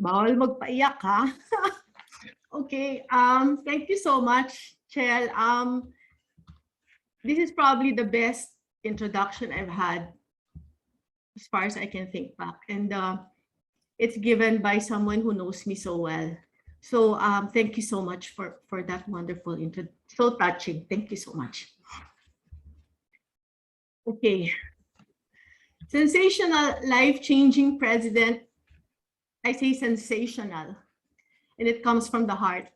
Bawal magpaiyak, ha? Okay, thank you so much, Chel. This is probably the best introduction I've had as far as I can think back. And it's given by someone who knows me so well. So thank you so much for that wonderful intro. So touching. Thank you so much. Okay. Sensational, life-changing president. I say sensational, and it comes from the heart.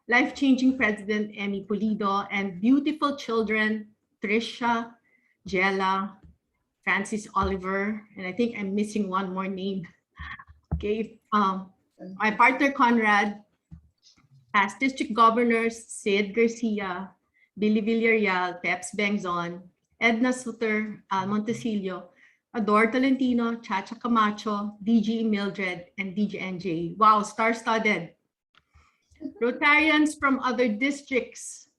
Life-changing President Emi Pulido and beautiful children, Trisha, Jella, Francis Oliver, and I think I'm missing one more name. Okay, my partner Conrad, past district governors Sid Garcia, Billy Villarreal, Peps Bengzon, Edna Suter, Al Montesillo, Ador Tolentino, Chacha Camacho, DG Mildred, and DG NJ. Wow, star-studded. Rotarians from other districts.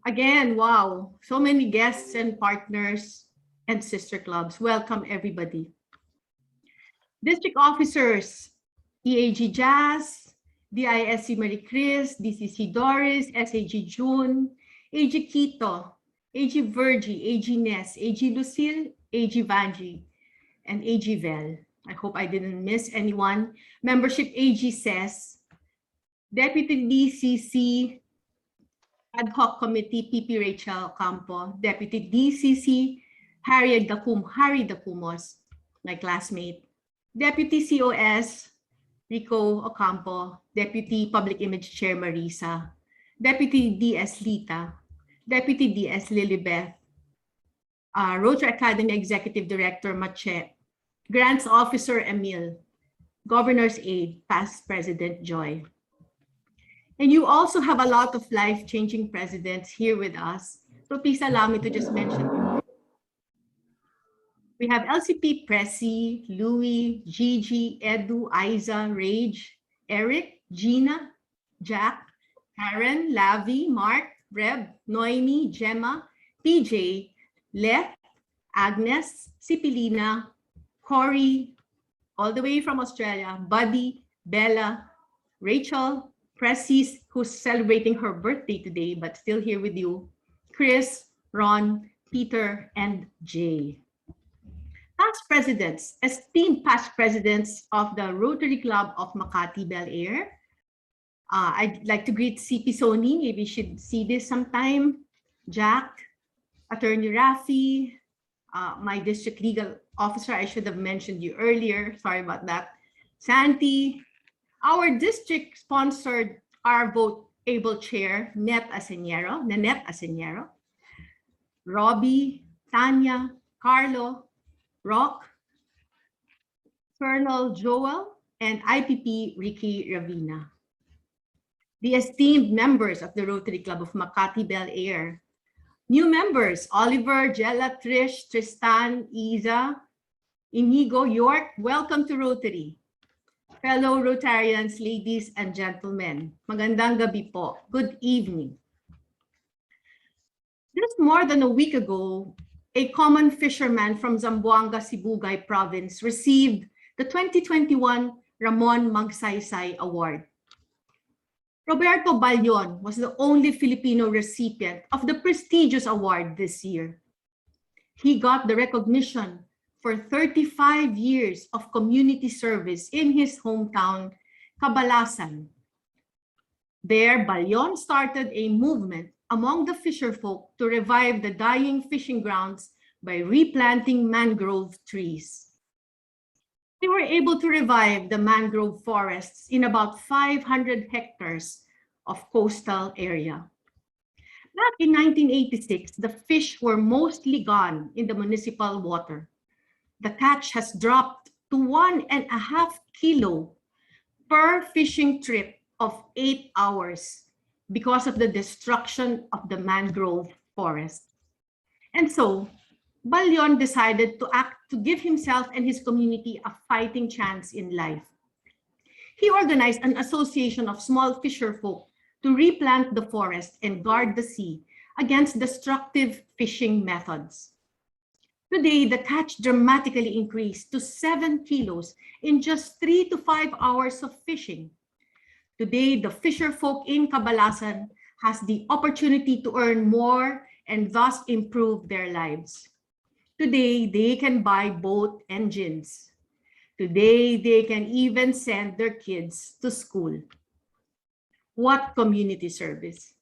Again, wow, so many guests and partners and sister clubs. Welcome, everybody. District officers, EAG Jazz, DISC Marie Chris, DCC Doris, SAG June, AG Quito, AG Virgie, AG Ness, AG Lucille, AG Vanji, and AG Vel. I hope I didn't miss anyone. Membership AG Ses, Deputy DCC Ad Hoc Committee PP Rachel Campo, Deputy DCC Harry Dacumos, my classmate, Deputy COS Rico Ocampo, Deputy Public Image Chair Marisa, Deputy DS Lita, Deputy DS Lilibeth, Rotary Academy Executive Director Mache, Grants Officer Emil, Governor's Aide, Past President Joy. And you also have a lot of life-changing presidents here with us. So please allow me to just mention them. We have LCP Pressy, Louis, Gigi, Edu, Aiza, Rage, Eric, Gina, Jack, Karen, Lavi, Mark, Reb, Noemi, Gemma, PJ, Leth, Agnes, Sipilina, Corey, all the way from Australia, Buddy, Bella, Rachel, Pressy, who's celebrating her birthday today, but still here with you, Chris, Ron, Peter, and Jay. Past presidents, esteemed past presidents of the Rotary Club of Makati, Bel-Air. I'd like to greet CP Sony, maybe you should see this sometime. Jack, Attorney Rafi, my district legal officer, I should have mentioned you earlier, sorry about that. Santi, our district sponsored our vote able chair, Nanette Asenero, Robbie, Tanya, Carlo, Rock, Colonel Joel, and IPP Ricky Ravina. The esteemed members of the Rotary Club of Makati, Bel-Air. New members, Oliver, Jella, Trish, Tristan, Isa, Inigo, York, welcome to Rotary. Fellow Rotarians, ladies and gentlemen, magandang gabi po. Good evening. Just more than a week ago, a common fisherman from Zamboanga, Sibugay province received the 2021 Ramon Magsaysay Award. Roberto Balyon was the only Filipino recipient of the prestigious award this year. He got the recognition for 35 years of community service in his hometown, Cabalasan. There, Balyon started a movement among the fisherfolk to revive the dying fishing grounds by replanting mangrove trees. They were able to revive the mangrove forests in about 500 hectares of coastal area. Back in 1986, the fish were mostly gone in the municipal water. The catch has dropped to 1.5 kilo per fishing trip of 8 hours because of the destruction of the mangrove forest. And so, Balyon decided to act to give himself and his community a fighting chance in life. He organized an association of small fisherfolk to replant the forest and guard the sea against destructive fishing methods. Today, the catch dramatically increased to 7 kilos in just 3 to 5 hours of fishing. Today, the fisher folk in Cabalasan has the opportunity to earn more and thus improve their lives. Today, they can buy boat engines. Today, they can even send their kids to school. What community service?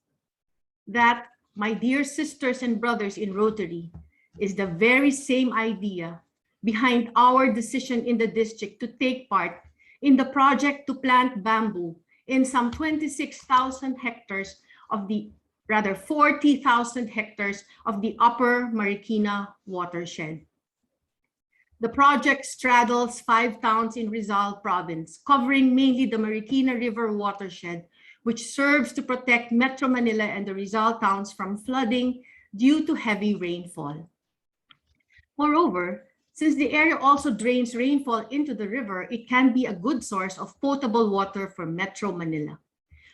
That, my dear sisters and brothers in Rotary, is the very same idea behind our decision in the district to take part in the project to plant bamboo in some 26,000 hectares of the, rather 40,000 hectares of the Upper Marikina watershed. The project straddles 5 towns in Rizal province, covering mainly the Marikina River watershed, which serves to protect Metro Manila and the Rizal towns from flooding due to heavy rainfall. Moreover, since the area also drains rainfall into the river, it can be a good source of potable water for Metro Manila.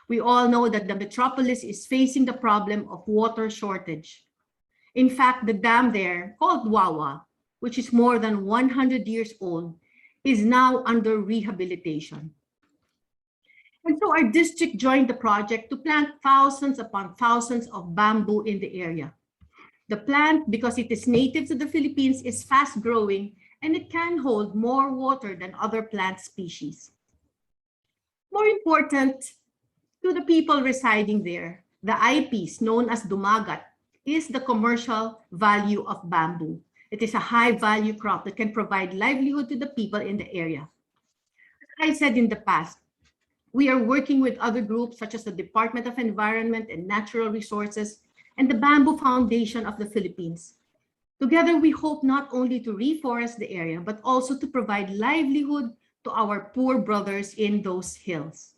We all know that the metropolis is facing the problem of water shortage. In fact, the dam there, called Wawa, which is more than 100 years old, is now under rehabilitation. And so our district joined the project to plant thousands upon thousands of bamboo in the area. The plant, because it is native to the Philippines, is fast growing and it can hold more water than other plant species. More important to the people residing there, the eyepiece known as dumagat is the commercial value of bamboo. It is a high value crop that can provide livelihood to the people in the area. As I said in the past, we are working with other groups such as the Department of Environment and Natural Resources and the Bamboo Foundation of the Philippines. Together, we hope not only to reforest the area, but also to provide livelihood to our poor brothers in those hills.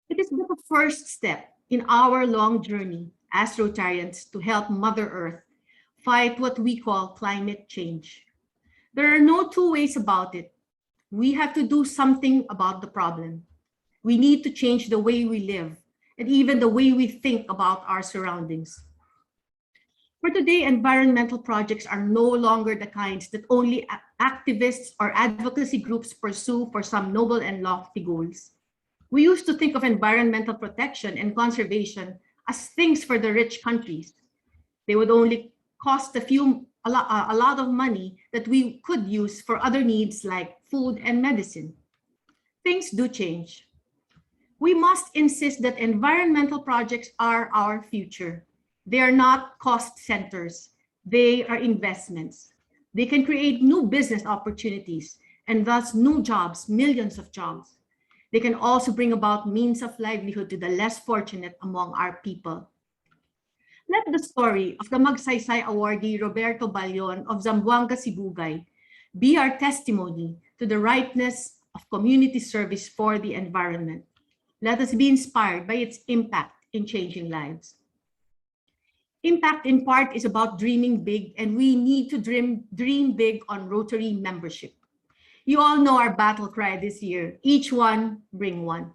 It is but the first step in our long journey as Rotarians to help Mother Earth fight what we call climate change. There are no two ways about it. We have to do something about the problem. We need to change the way we live and even the way we think about our surroundings. For today, environmental projects are no longer the kinds that only activists or advocacy groups pursue for some noble and lofty goals. We used to think of environmental protection and conservation as things for the rich countries. They would only cost a lot of money that we could use for other needs like food and medicine. Things do change. We must insist that environmental projects are our future. They are not cost centers. They are investments. They can create new business opportunities and thus new jobs, millions of jobs. They can also bring about means of livelihood to the less fortunate among our people. Let the story of the Magsaysay awardee Roberto Balyon of Zamboanga, Sibugay be our testimony to the rightness of community service for the environment. Let us be inspired by its impact in changing lives. Impact in part is about dreaming big, and we need to dream big on Rotary membership. You all know our battle cry this year, each one, bring one.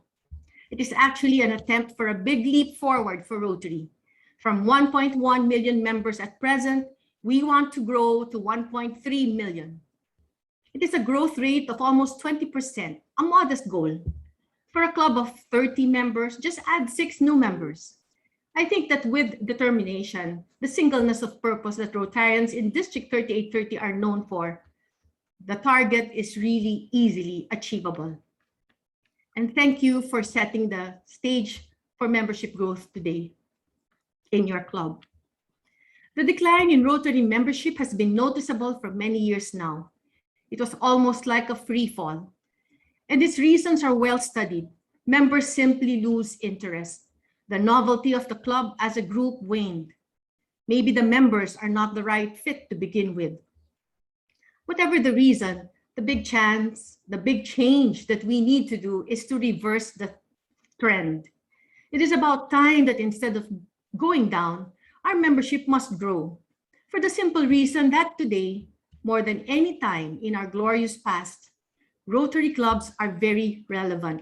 It is actually an attempt for a big leap forward for Rotary. From 1.1 million members at present, we want to grow to 1.3 million. It is a growth rate of almost 20%, a modest goal. For a club of 30 members, just add 6 new members. I think that with determination, the singleness of purpose that Rotarians in District 3830 are known for, the target is really easily achievable. And thank you for setting the stage for membership growth today in your club. The decline in Rotary membership has been noticeable for many years now. It was almost like a free fall. And its reasons are well studied. Members simply lose interest. The novelty of the club as a group waned. Maybe the members are not the right fit to begin with. Whatever the reason, the big change that we need to do is to reverse the trend. It is about time that instead of going down, our membership must grow. For the simple reason that today, more than any time in our glorious past, Rotary clubs are very relevant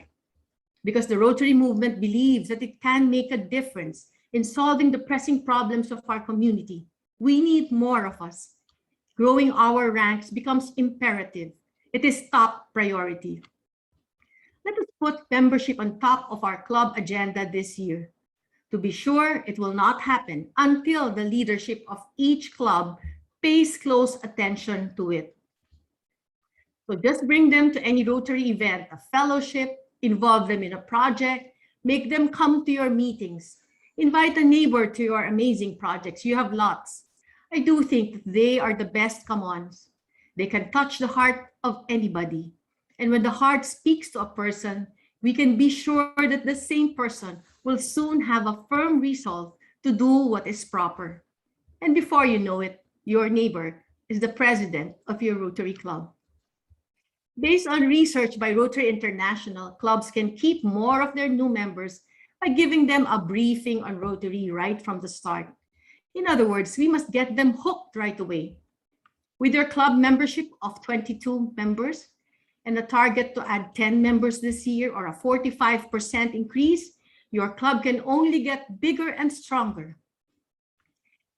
because the Rotary movement believes that it can make a difference in solving the pressing problems of our community. We need more of us. Growing our ranks becomes imperative. It is top priority. Let us put membership on top of our club agenda this year. To be sure, it will not happen until the leadership of each club pays close attention to it. So just bring them to any Rotary event, a fellowship, involve them in a project, make them come to your meetings, invite a neighbor to your amazing projects. You have lots. I do think that they are the best come-ons. They can touch the heart of anybody. And when the heart speaks to a person, we can be sure that the same person will soon have a firm resolve to do what is proper. And before you know it, your neighbor is the president of your Rotary Club. Based on research by Rotary International, clubs can keep more of their new members by giving them a briefing on Rotary right from the start. In other words, we must get them hooked right away. With your club membership of 22 members and a target to add 10 members this year or a 45% increase, your club can only get bigger and stronger.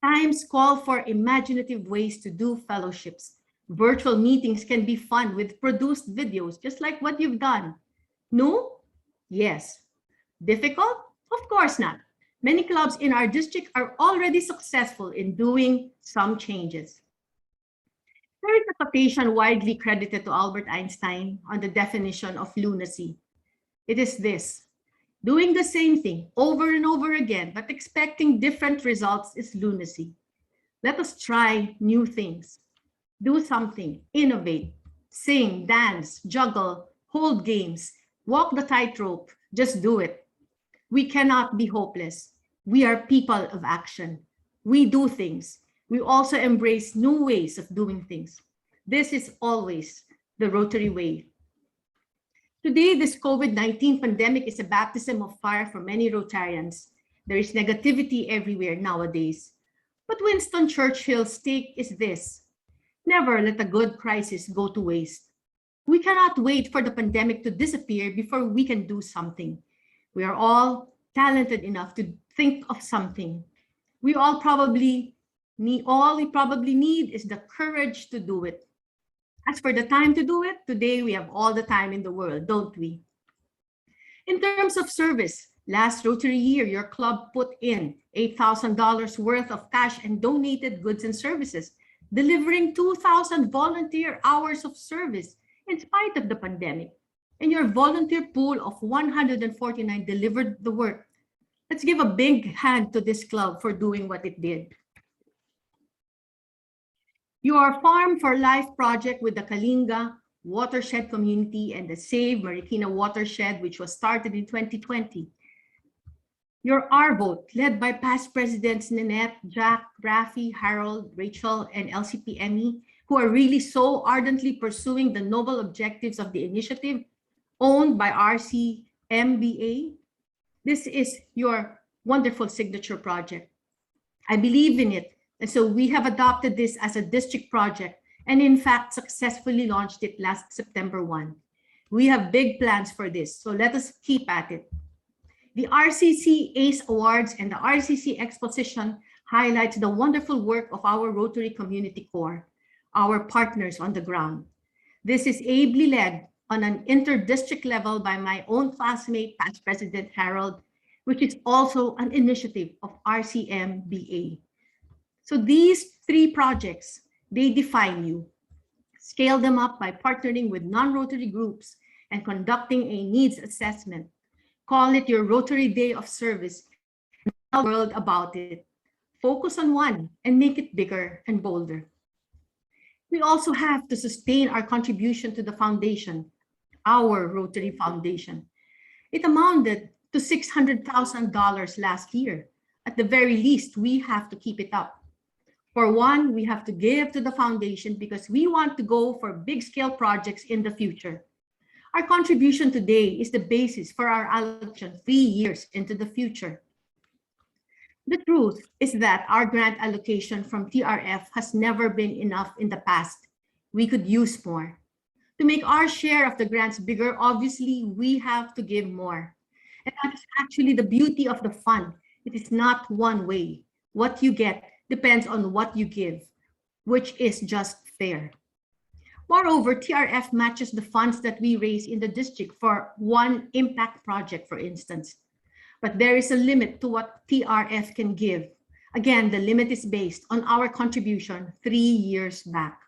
Times call for imaginative ways to do fellowships. Virtual meetings can be fun with produced videos, just like what you've done. No? Yes. Difficult? Of course not. Many clubs in our district are already successful in doing some changes. There is a quotation widely credited to Albert Einstein on the definition of lunacy. It is this: doing the same thing over and over again, but expecting different results is lunacy. Let us try new things. Do something, innovate, sing, dance, juggle, hold games, walk the tightrope, just do it. We cannot be hopeless. We are people of action. We do things. We also embrace new ways of doing things. This is always the Rotary way. Today, this COVID-19 pandemic is a baptism of fire for many Rotarians. There is negativity everywhere nowadays. But Winston Churchill's take is this: never let a good crisis go to waste. We cannot wait for the pandemic to disappear before we can do something. We are all talented enough to think of something. All we probably need is the courage to do it. As for the time to do it, today we have all the time in the world, don't we? In terms of service, last Rotary year, your club put in $8,000 worth of cash and donated goods and services, delivering 2,000 volunteer hours of service in spite of the pandemic. And your volunteer pool of 149 delivered the work. Let's give a big hand to this club for doing what it did. Your Farm for Life project with the Kalinga watershed community and the Save Marikina watershed, which was started in 2020. Your R Vote, led by past presidents Nanette, Jack, Rafi, Harold, Rachel, and LCP Emi, who are really so ardently pursuing the noble objectives of the initiative owned by RCMBA. This is your wonderful signature project. I believe in it, and so we have adopted this as a district project and in fact successfully launched it last September 1. We have big plans for this, so let us keep at it. The RCC ACE Awards and the RCC Exposition highlights the wonderful work of our Rotary Community Corps, our partners on the ground. This is ably led on an inter-district level by my own classmate, past President Harold, which is also an initiative of RCMBA. So these three projects, they define you. Scale them up by partnering with non-Rotary groups and conducting a needs assessment. Call it your Rotary Day of Service and tell the world about it. Focus on one and make it bigger and bolder. We also have to sustain our contribution to the foundation, our Rotary Foundation. It amounted to $600,000 last year. At the very least, we have to keep it up. For one, we have to give to the foundation because we want to go for big scale projects in the future. Our contribution today is the basis for our allocation 3 years into the future. The truth is that our grant allocation from TRF has never been enough in the past. We could use more. To make our share of the grants bigger, obviously, we have to give more. And that's actually the beauty of the fund. It is not one way. What you get depends on what you give. which is just fair. Moreover, TRF matches the funds that we raise in the district for one impact project, for instance. But there is a limit to what TRF can give. Again, the limit is based on our contribution 3 years back.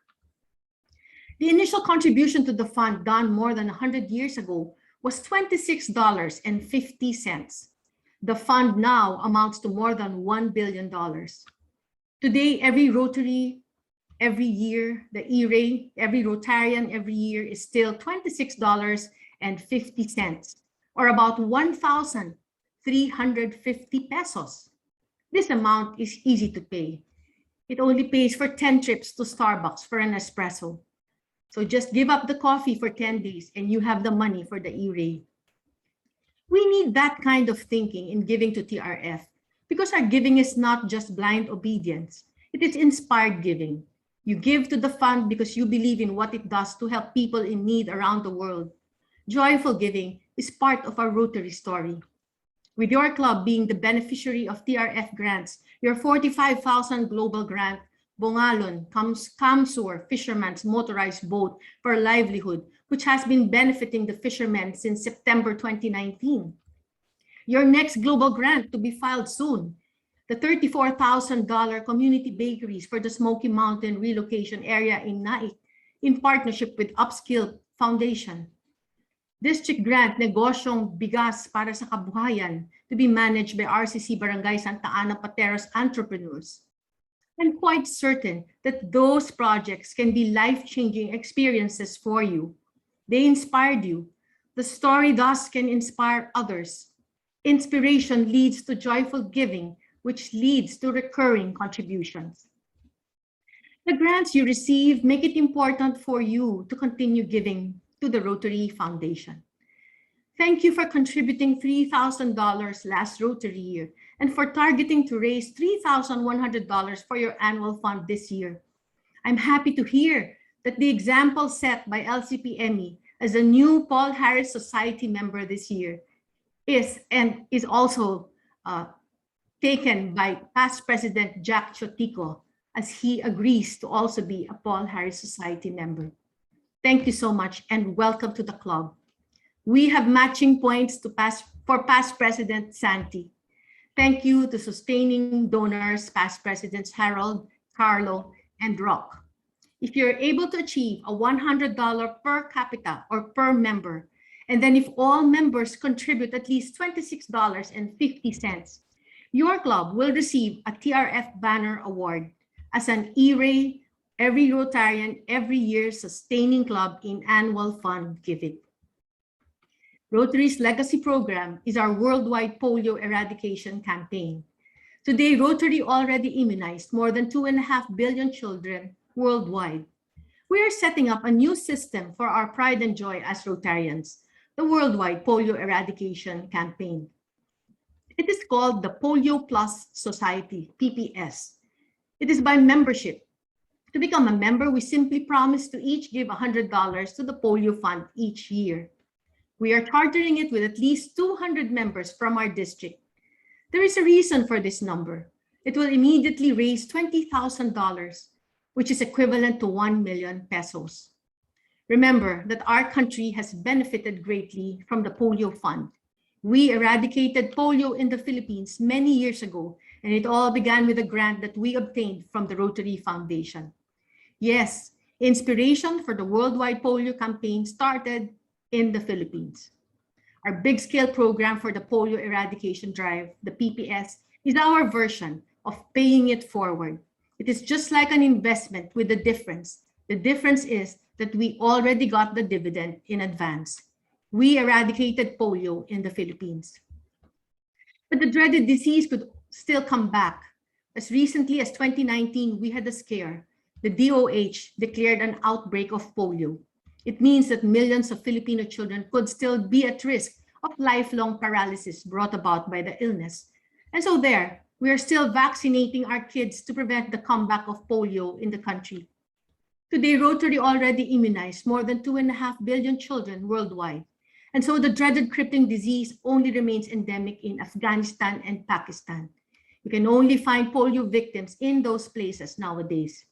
The initial contribution to the fund done more than 100 years ago was $26.50. The fund now amounts to more than $1 billion. Today, every Rotary, every year, the E-Ray, every Rotarian every year is still $26.50, or about 1,350 pesos. This amount is easy to pay. It only pays for 10 trips to Starbucks for an espresso. So just give up the coffee for 10 days and you have the money for the E-Ray. We need that kind of thinking in giving to TRF because our giving is not just blind obedience. It is inspired giving. You give to the fund because you believe in what it does to help people in need around the world. Joyful giving is part of our Rotary story. With your club being the beneficiary of TRF grants, your 45,000 global grant, Bongalon, Kamsur, Fisherman's Motorized Boat for Livelihood, which has been benefiting the fishermen since September 2019. Your next global grant to be filed soon, the $34,000 community bakeries for the Smoky Mountain relocation area in Naik, in partnership with Upskill Foundation. District grant Negosyong Bigas para sa Kabuhayan to be managed by RCC Barangay Santa Ana Pateros entrepreneurs. I'm quite certain that those projects can be life-changing experiences for you. They inspired you. The story thus can inspire others. Inspiration leads to joyful giving, which leads to recurring contributions. The grants you receive make it important for you to continue giving to the Rotary Foundation. Thank you for contributing $3,000 last Rotary year and for targeting to raise $3,100 for your annual fund this year. I'm happy to hear that the example set by LCP Emi as a new Paul Harris Society member this year is also taken by past President Jack Chotico, as he agrees to also be a Paul Harris Society member. Thank you so much and welcome to the club. We have matching points for past President Santi. Thank you to sustaining donors, past Presidents Harold, Carlo, and Rock. If you're able to achieve a $100 per capita or per member, and then if all members contribute at least $26.50, your club will receive a TRF Banner Award as an E-Ray Every Rotarian Every Year Sustaining Club in Annual Fund Giving. Rotary's legacy program is our worldwide polio eradication campaign. Today, Rotary already immunized more than 2.5 billion children worldwide. We are setting up a new system for our pride and joy as Rotarians, the Worldwide Polio Eradication Campaign. It is called the Polio Plus Society, PPS. It is by membership. To become a member, we simply promise to each give $100 to the polio fund each year. We are chartering it with at least 200 members from our district. There is a reason for this number. It will immediately raise $20,000, which is equivalent to 1 million pesos. Remember that our country has benefited greatly from the polio fund. We eradicated polio in the Philippines many years ago, and it all began with a grant that we obtained from the Rotary Foundation. Yes, inspiration for the worldwide polio campaign started in the Philippines. Our big-scale program for the polio eradication drive, the PPS, is our version of paying it forward. It is just like an investment with a difference. The difference is that we already got the dividend in advance. We eradicated polio in the Philippines. But the dreaded disease could still come back. As recently as 2019, we had a scare. The DOH declared an outbreak of polio. It means that millions of Filipino children could still be at risk of lifelong paralysis brought about by the illness. And so we are still vaccinating our kids to prevent the comeback of polio in the country. Today, Rotary already immunized more than 2.5 billion children worldwide. And so the dreaded crippling disease only remains endemic in Afghanistan and Pakistan. You can only find polio victims in those places nowadays.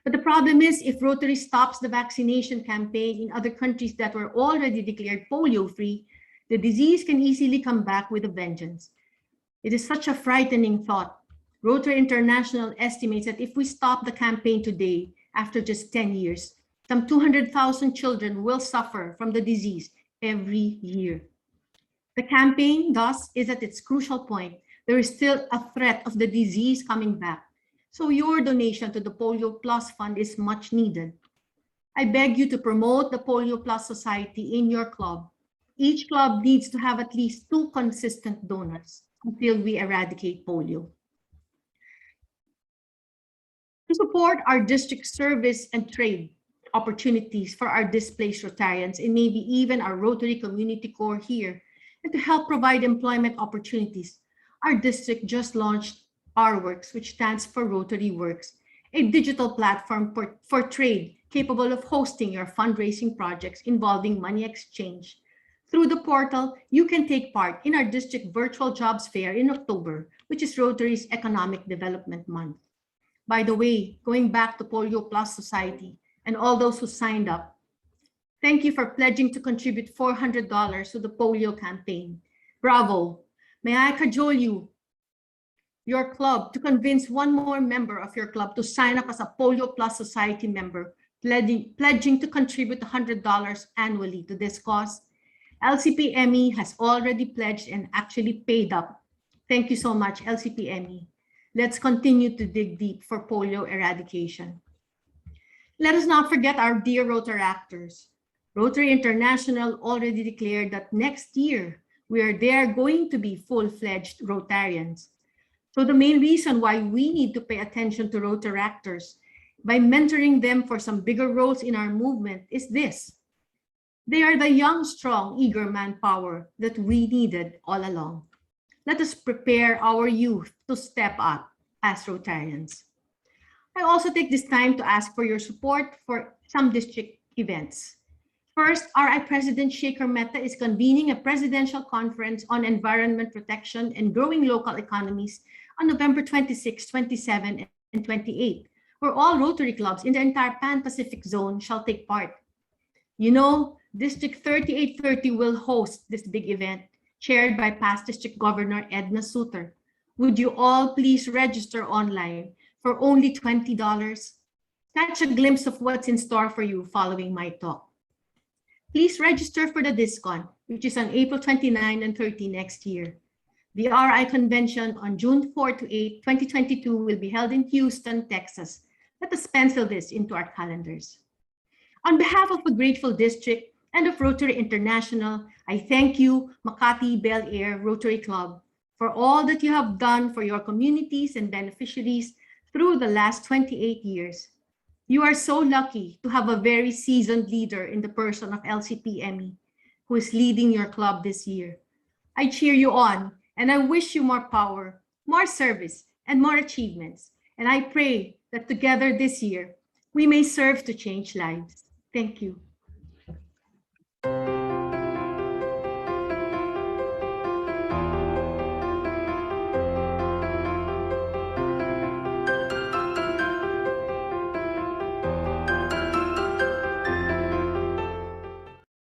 But the problem is, if Rotary stops the vaccination campaign in other countries that were already declared polio-free, the disease can easily come back with a vengeance. It is such a frightening thought. Rotary International estimates that if we stop the campaign today, after just 10 years, some 200,000 children will suffer from the disease every year. The campaign, thus, is at its crucial point. There is still a threat of the disease coming back. So your donation to the Polio Plus Fund is much needed. I beg you to promote the Polio Plus Society in your club. Each club needs to have at least 2 consistent donors until we eradicate polio. To support our district service and trade opportunities for our displaced Rotarians and maybe even our Rotary Community Corps here, and to help provide employment opportunities, our district just launched Our Works, which stands for Rotary Works, a digital platform for trade capable of hosting your fundraising projects involving money exchange. Through the portal, you can take part in our district virtual jobs fair in October, which is Rotary's Economic Development Month. By the way, going back to Polio Plus Society and all those who signed up, thank you for pledging to contribute $400 to the polio campaign. Bravo! May I cajole you, your club, to convince one more member of your club to sign up as a Polio Plus Society member, pledging to contribute $100 annually to this cause. LCP Emi has already pledged and actually paid up. Thank you so much, LCP Emi. Let's continue to dig deep for polio eradication. Let us not forget our dear Rotaractors. Rotary International already declared that next year, they are going to be full-fledged Rotarians. So the main reason why we need to pay attention to Rotaractors by mentoring them for some bigger roles in our movement is this. They are the young, strong, eager manpower that we needed all along. Let us prepare our youth to step up as Rotarians. I also take this time to ask for your support for some district events. First, RI President Shekhar Mehta is convening a presidential conference on environment protection and growing local economies on November 26, 27, and 28, where all Rotary clubs in the entire Pan-Pacific zone shall take part. You know, District 3830 will host this big event, chaired by past District Governor Edna Suter. Would you all please register online for only $20? Catch a glimpse of what's in store for you following my talk. Please register for the DISCON, which is on April 29 and 30 next year. The RI convention on June 4 to 8, 2022 will be held in Houston, Texas. Let us pencil this into our calendars. On behalf of a grateful district and of Rotary International, I thank you, Makati Bel-Air Rotary Club, for all that you have done for your communities and beneficiaries through the last 28 years. You are so lucky to have a very seasoned leader in the person of LCP Emi, who is leading your club this year. I cheer you on, and I wish you more power, more service, and more achievements. And I pray that together this year, we may serve to change lives. Thank you.